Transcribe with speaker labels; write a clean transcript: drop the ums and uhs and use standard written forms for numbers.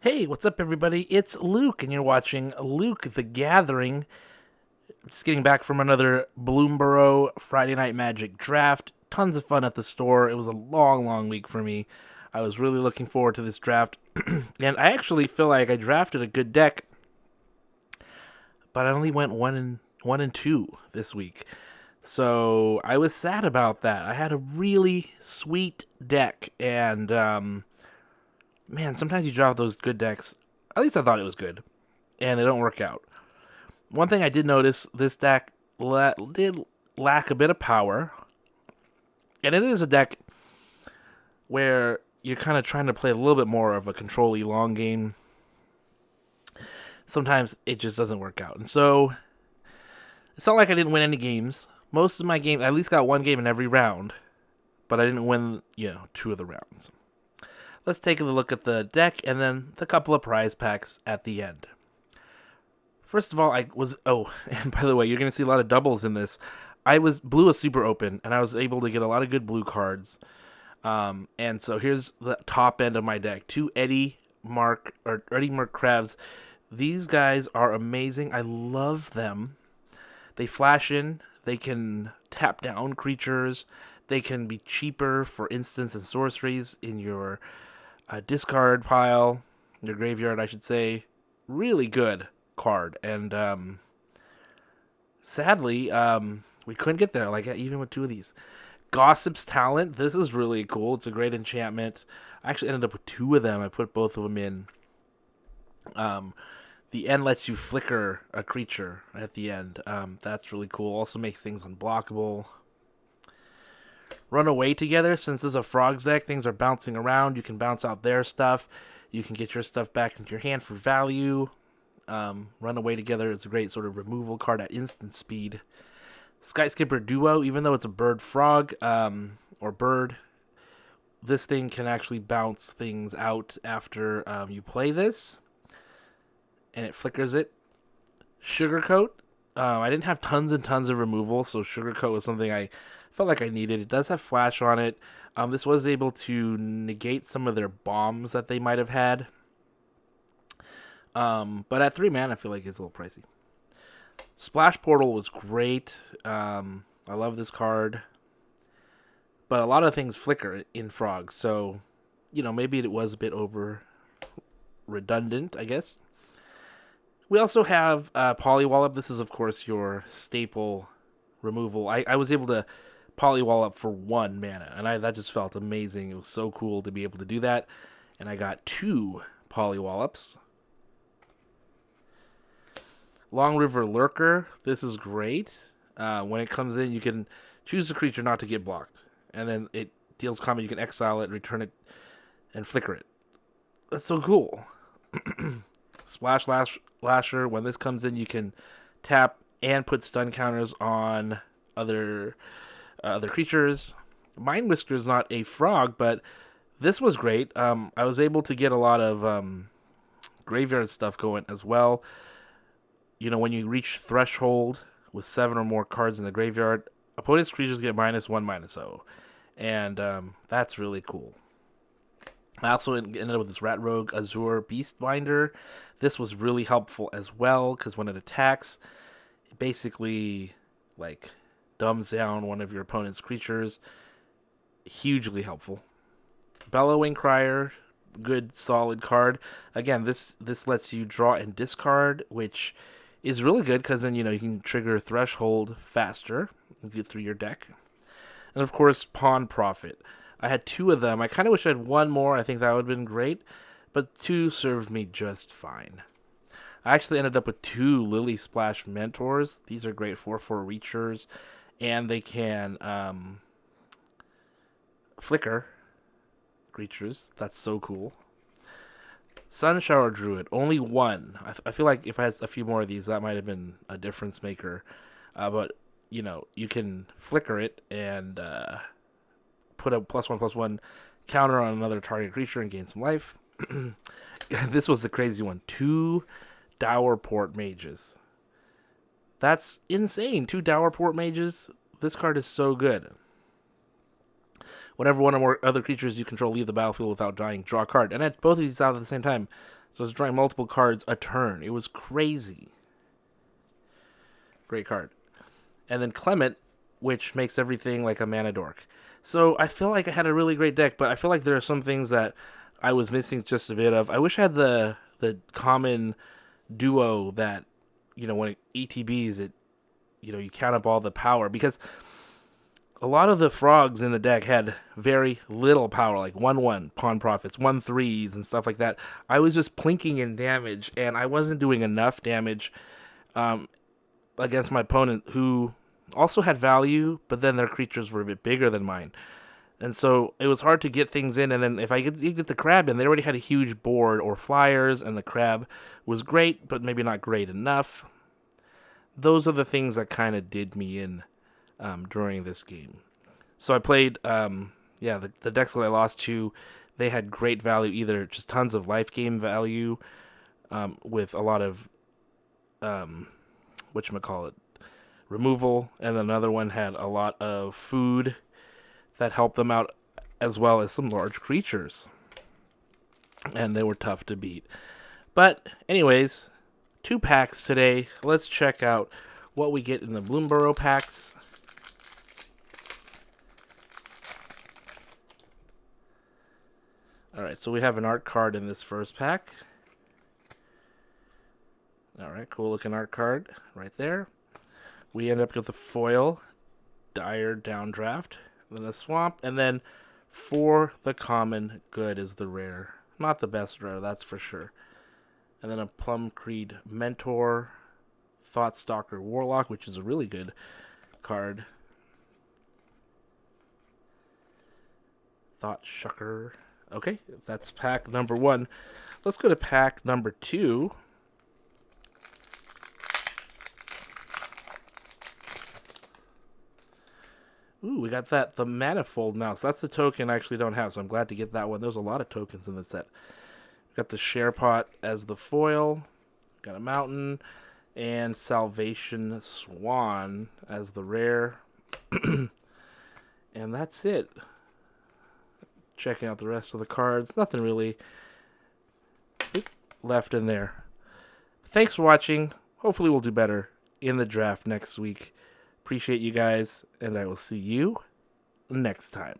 Speaker 1: Hey, what's up, everybody? It's Luke, and you're watching Luke the Gathering. Just getting back from another Bloomburrow Friday Night Magic draft. Tons of fun at the store. It was a long, long week for me. I was really looking forward to this draft, and I actually feel like I drafted a good deck, but I only went one and two this week. So I was sad about that. I had a really sweet deck, and man, sometimes you draft those good decks. At least I thought it was good, and they don't work out. One thing I did notice, this deck did lack a bit of power, and it is a deck where you're kind of trying to play a little bit more of a control-y long game. Sometimes it just doesn't work out, and so it's not like I didn't win any games. Most of my games, I at least got one game in every round, but I didn't win, two of the rounds. Let's take a look at the deck and then the couple of prize packs at the end. First of all, and by the way, you're going to see a lot of doubles in this. Blue was super open, and I was able to get a lot of good blue cards. And so here's the top end of my deck. Two Eddie Mark Crabs. These guys are amazing. I love them. They flash in. They can tap down creatures. They can be cheaper for instants and sorceries in your discard pile, your graveyard, I should say. Really good card, and sadly, we couldn't get there. Like even with two of these, Gossip's Talent. This is really cool. It's a great enchantment. I actually ended up with two of them. I put both of them in. The end lets you flicker a creature at the end. That's really cool. Also makes things unblockable. Run away together. Since this is a frogs deck, things are bouncing around. You can bounce out their stuff. You can get your stuff back into your hand for value. Run away together is a great sort of removal card at instant speed. Skyscraper Duo, even though it's a bird frog or bird, this thing can actually bounce things out after you play this, and it flickers it. Sugarcoat. I didn't have tons and tons of removal, so Sugarcoat was something I felt like I needed. It does have flash on it. This was able to negate some of their bombs that they might have had. But at 3 mana, I feel like it's a little pricey. Splash Portal was great. I love this card. But a lot of things flicker in frogs, so, maybe it was a bit over redundant, I guess. We also have Polywallop. This is, of course, your staple removal. I was able to Polywallop for 1 mana, and that just felt amazing. It was so cool to be able to do that. And I got 2 Polywallops. Long River Lurker. This is great. When it comes in, you can choose a creature not to get blocked. And then it deals combat. You can exile it, return it, and flicker it. That's so cool. Splash Lasher. When this comes in, you can tap and put stun counters on other creatures. Mind Whisker is not a frog, but this was great. I was able to get a lot of graveyard stuff going as well. When you reach threshold with 7 or more cards in the graveyard, opponent's creatures get -1/-0. And that's really cool. I also ended up with this Rat Rogue Azure Beastbinder. This was really helpful as well, because when it attacks, it basically, dumbs down one of your opponent's creatures. Hugely helpful. Bellowing Crier, good, solid card. Again, this lets you draw and discard, which is really good, because then, you can trigger Threshold faster and get through your deck. And, of course, Pawn Profit. I had 2 of them. I kind of wish I had 1 more. I think that would have been great. But 2 served me just fine. I actually ended up with 2 Lily Splash Mentors. These are great 4/4 Reachers. And they can flicker creatures. That's so cool. Sunshower Druid. Only 1. I feel like if I had a few more of these, that might have been a difference maker. But, you can flicker it and put a +1/+1 counter on another target creature and gain some life. This was the crazy one. 2 Dowerport Mages. That's insane. 2 Dowerport Mages. This card is so good. Whenever one or more other creatures you control leave the battlefield without dying, draw a card. And I had both of these out at the same time. So it's drawing multiple cards a turn. It was crazy. Great card. And then Clement, which makes everything like a mana dork. So I feel like I had a really great deck, but I feel like there are some things that I was missing just a bit of. I wish I had the common duo that, when it ETBs, you count up all the power, because a lot of the frogs in the deck had very little power, like 1/1 pawn profits, 1/3s, and stuff like that. I was just plinking in damage, and I wasn't doing enough damage um, against my opponent, who also had value, but then their creatures were a bit bigger than mine. And so it was hard to get things in, and then if I get the crab in, they already had a huge board or flyers, and the crab was great, but maybe not great enough. Those are the things that kind of did me in during this game. So I played, the decks that I lost to, they had great value, either just tons of life game value with a lot of, whatchamacallit, removal, and another one had a lot of food that helped them out, as well as some large creatures. And they were tough to beat. But anyways, 2 packs today. Let's check out what we get in the Bloomburrow packs. Alright, so we have an art card in this first pack. Alright, cool looking art card right there. We end up with a foil, Dire Downdraft, then a swamp, and then for the common good is the rare. Not the best rare, that's for sure. And then a Plum Creed Mentor, Thoughtstalker Warlock, which is a really good card. Thought Shucker. Okay, that's pack number 1. Let's go to pack number 2. Ooh, we got the Manifold now. So that's the token I actually don't have, so I'm glad to get that one. There's a lot of tokens in this set. Got the Sharepot as the foil. Got a Mountain. And Salvation Swan as the rare. And that's it. Checking out the rest of the cards. Nothing really left in there. Thanks for watching. Hopefully we'll do better in the draft next week. Appreciate you guys, and I will see you next time.